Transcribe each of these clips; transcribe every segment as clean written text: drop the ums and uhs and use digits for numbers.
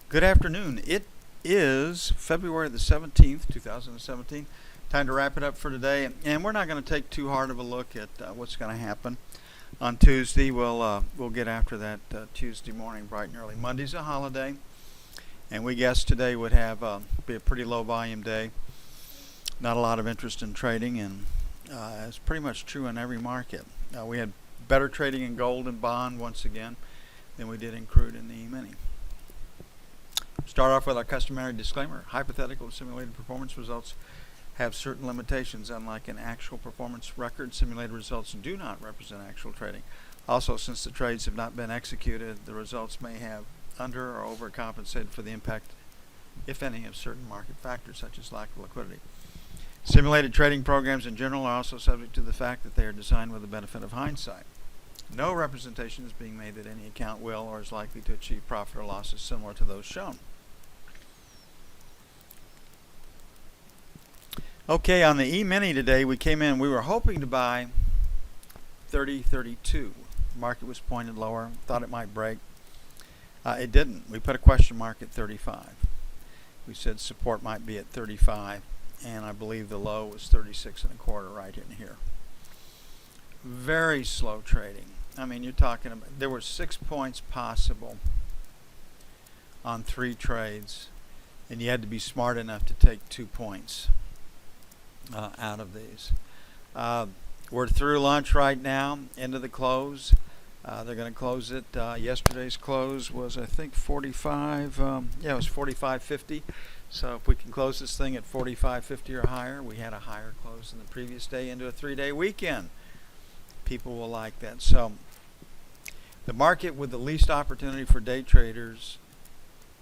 Good afternoon. It is February the 17th, 2017. Time to wrap it up for today. And we're not going to take too hard of a look at what's going to happen on Tuesday. We'll get after that Tuesday morning bright and early. Monday's a holiday. And we guess today would have be a pretty low volume day. Not a lot of interest in trading. And it's pretty much true in every market. We had better trading in gold and bond once again than we did in crude and the E-mini. Start off with our customary disclaimer. Hypothetical simulated performance results have certain limitations. Unlike an actual performance record, simulated results do not represent actual trading. Also, since the trades have not been executed, the results may have under or overcompensated for the impact, if any, of certain market factors such as lack of liquidity. Simulated trading programs in general are also subject to the fact that they are designed with the benefit of hindsight. No representation is being made that any account will or is likely to achieve profit or losses similar to those shown. Okay, on the E-mini today, we came in, we were hoping to buy 30.32. Market was pointed lower, thought it might break. It didn't. We put a question mark at 35. We said support might be at 35, and I believe the low was 36 and a quarter right in here. Very slow trading. I mean, you're talking about, there were 6 points possible on 3 trades, and you had to be smart enough to take 2 points out of these. We're through lunch right now, into the close. They're going to close it. Yesterday's close was, I think, 45. Yeah, it was 45.50. So if we can close this thing at 45.50 or higher, we had a higher close than the previous day into a 3-day weekend. People will like that. So the market with the least opportunity for day traders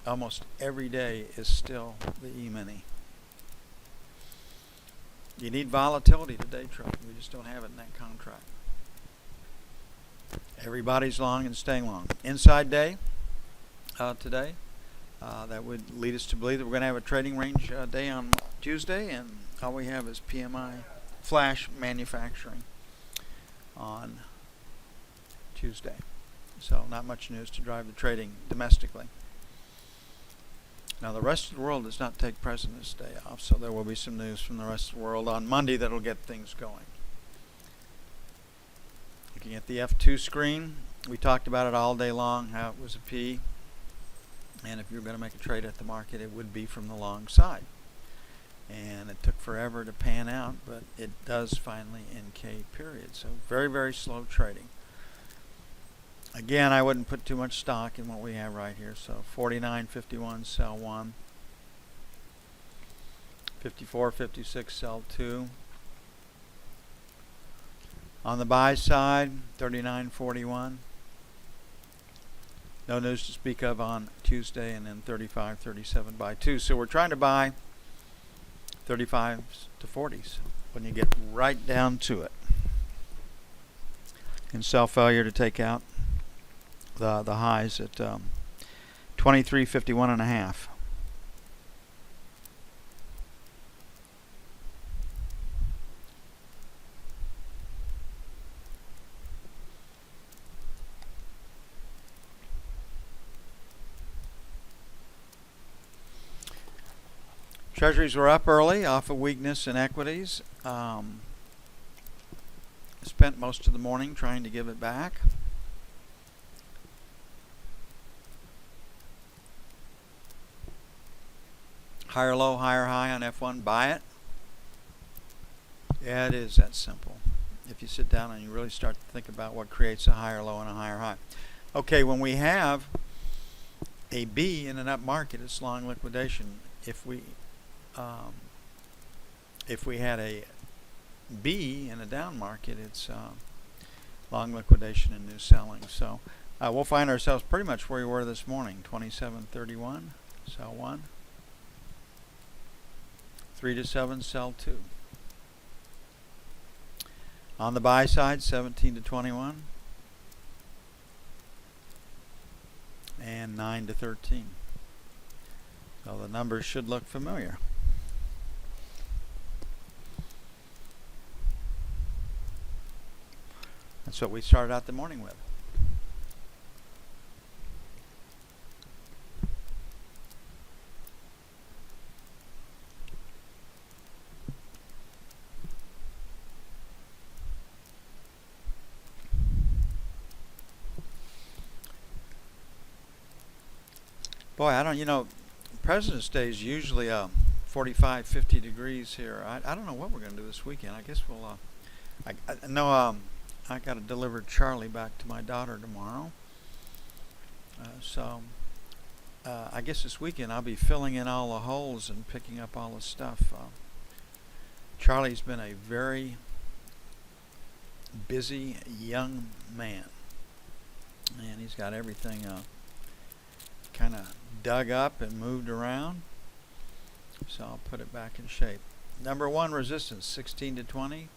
almost every day is still the E-mini. You need volatility to day trade. We just don't have it in that contract. Everybody's long and staying long. Inside day today, that would lead us to believe that we're going to have a trading range day on Tuesday, and all we have is PMI flash manufacturing on Tuesday. So not much news to drive the trading domestically. Now the rest of the world does not take President's Day off, so there will be some news from the rest of the world on Monday that will get things going. Looking at the F2 screen, we talked about it all day long, how it was a P, and if you were going to make a trade at the market, it would be from the long side. And it took forever to pan out, but it does finally NK period. So very, very slow trading. Again, I wouldn't put too much stock in what we have right here. So 49.51, sell 1. 54.56, sell 2. On the buy side, 39.41. No news to speak of on Tuesday, and then 35.37 buy 2. So we're trying to buy 35s to 40s when you get right down to it. And sell failure to take out the highs at 23.51 and a half. Treasuries were up early off of weakness in equities. Spent most of the morning trying to give it back. Higher low, higher high on F1, buy it. Yeah, it is that simple. If you sit down and you really start to think about what creates a higher low and a higher high. Okay, when we have a B in an up market, it's long liquidation. If we had a B in a down market, it's long liquidation and new selling. So we'll find ourselves pretty much where we were this morning. 27.31, sell 1. 3 to 7, sell 2. On the buy side, 17 to 21. And 9 to 13. So the numbers should look familiar. That's what we started out the morning with. Boy, I don't, President's Day is usually 45, 50 degrees here. I don't know what we're going to do this weekend. I guess we'll, I know I got to deliver Charlie back to my daughter tomorrow. So I guess this weekend I'll be filling in all the holes and picking up all the stuff. Charlie's been a very busy young man, and he's got everything kind of dug up and moved around, so I'll put it back in shape. Number one resistance 16 to 20,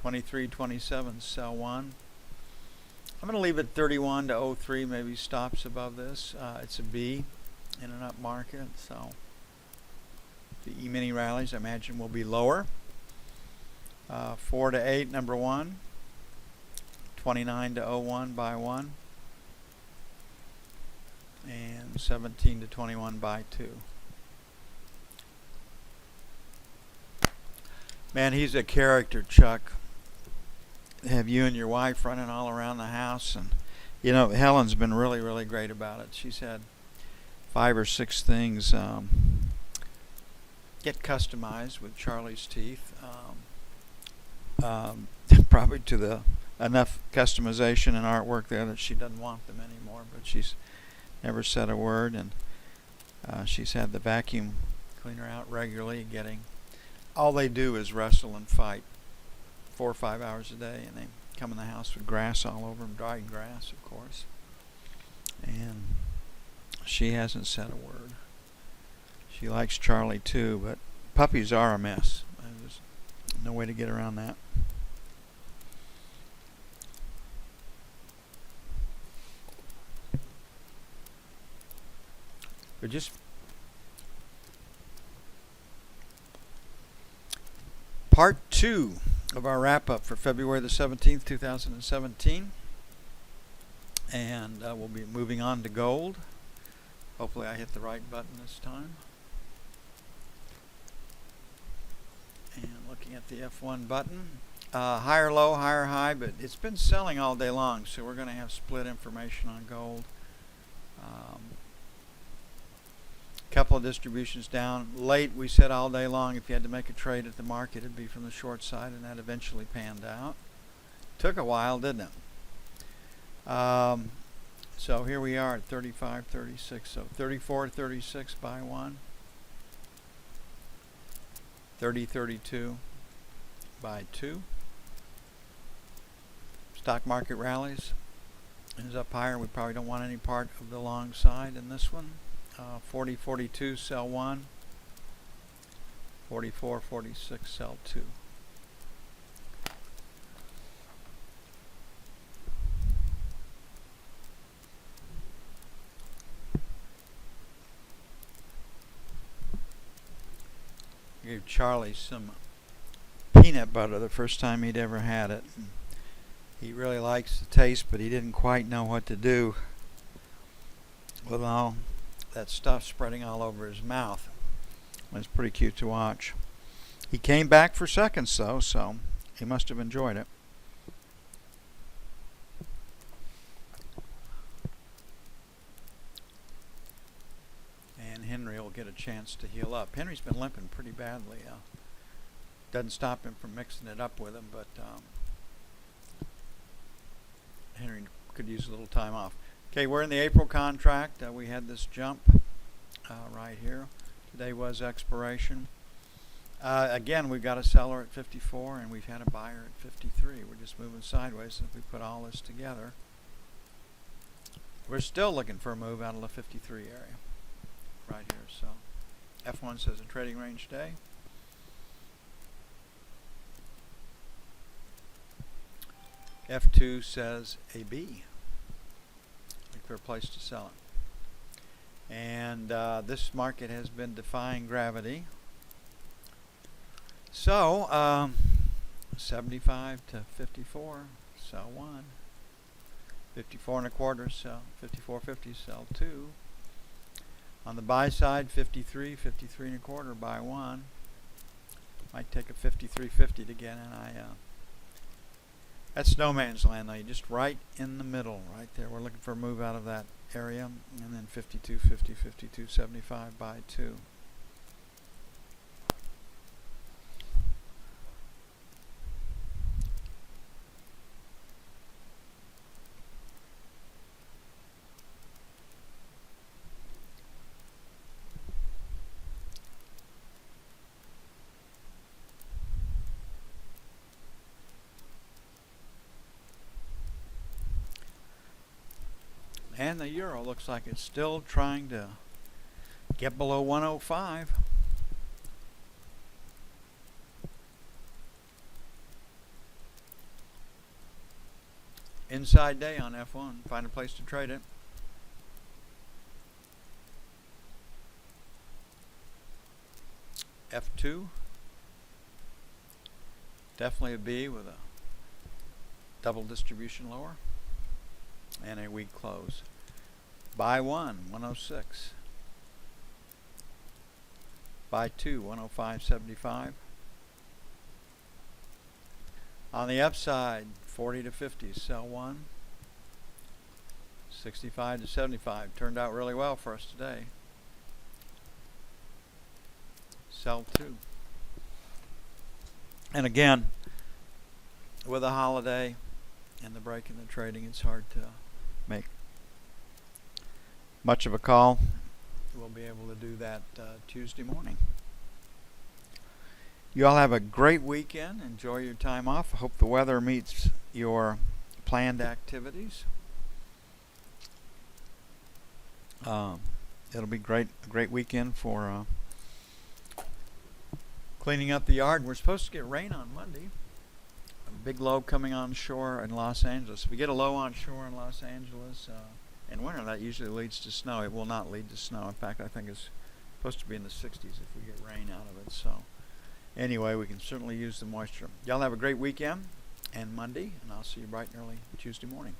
23, 27, sell one. I'm going to leave it 31 to 03, maybe stops above this. It's a B in an up market, so the E-mini rallies I imagine will be lower. 4 to 8, number one. 29 to 01, buy one. And 17 to 21, buy two. Man, he's a character, Chuck. Have you and your wife running all around the house, and Helen's been really, really great about it. She's had 5 or 6 things get customized with Charlie's teeth. Probably to the enough customization and artwork there that she doesn't want them anymore, but she's never said a word, and she's had the vacuum cleaner out regularly. All they do is wrestle and fight 4 or 5 hours a day, and they come in the house with grass all over them, dried grass, of course. And she hasn't said a word. She likes Charlie too, but puppies are a mess. There's no way to get around that. But just part 2 of our wrap-up for February the 17th, 2017. And we'll be moving on to gold. Hopefully I hit the right button this time. And looking at the F1 button. Higher low, higher high, but it's been selling all day long, so we're going to have split information on gold. Couple of distributions down. Late, we said all day long if you had to make a trade at the market, it'd be from the short side, and that eventually panned out. Took a while, didn't it? So here we are at 35, 36. So 34, 36, buy one. 30, 32, buy two. Stock market rallies. Is up higher. We probably don't want any part of the long side in this one. 40, 42, sell one. 44, 46, sell two. I gave Charlie some peanut butter the first time he'd ever had it. He really likes the taste, but he didn't quite know what to do with all that stuff spreading all over his mouth. It was pretty cute to watch. He came back for seconds though, so he must have enjoyed it. And Henry will get a chance to heal up. Henry's been limping pretty badly. Doesn't stop him from mixing it up with him, but Henry could use a little time off. Okay, we're in the April contract. We had this jump right here. Today was expiration. Again, we've got a seller at 54, and we've had a buyer at 53. We're just moving sideways if we put all this together. We're still looking for a move out of the 53 area right here. So F1 says a trading range day. F2 says a B. For a place to sell it. And this market has been defying gravity. So 75 to 54, sell one. 54 and a quarter, sell 54.50, sell two. On the buy side, 53, 53 and a quarter, buy one. Might take a 53.50 to get in. That's no man's land though. You're just right in the middle, right there. We're looking for a move out of that area, and then 52.50, 52.75 by 2. And the euro looks like it's still trying to get below 105. Inside day on F1. Find a place to trade it. F2. Definitely a B with a double distribution lower. And a weak close. Buy 1, 106. Buy 2, 105.75. On the upside, 40 to 50, sell 1. 65 to 75. Turned out really well for us today. Sell 2. And again, with a holiday and the break in the trading, it's hard to make much of a call. We'll be able to do that Tuesday morning. You all have a great weekend. Enjoy your time off. I hope the weather meets your planned activities. It'll be a great weekend for cleaning up the yard. We're supposed to get rain on Monday. A big low coming on shore in Los Angeles. If we get a low on shore in Los Angeles in winter, that usually leads to snow. It will not lead to snow. In fact, I think it's supposed to be in the 60s if we get rain out of it. So anyway, we can certainly use the moisture. Y'all have a great weekend and Monday, and I'll see you bright and early Tuesday morning.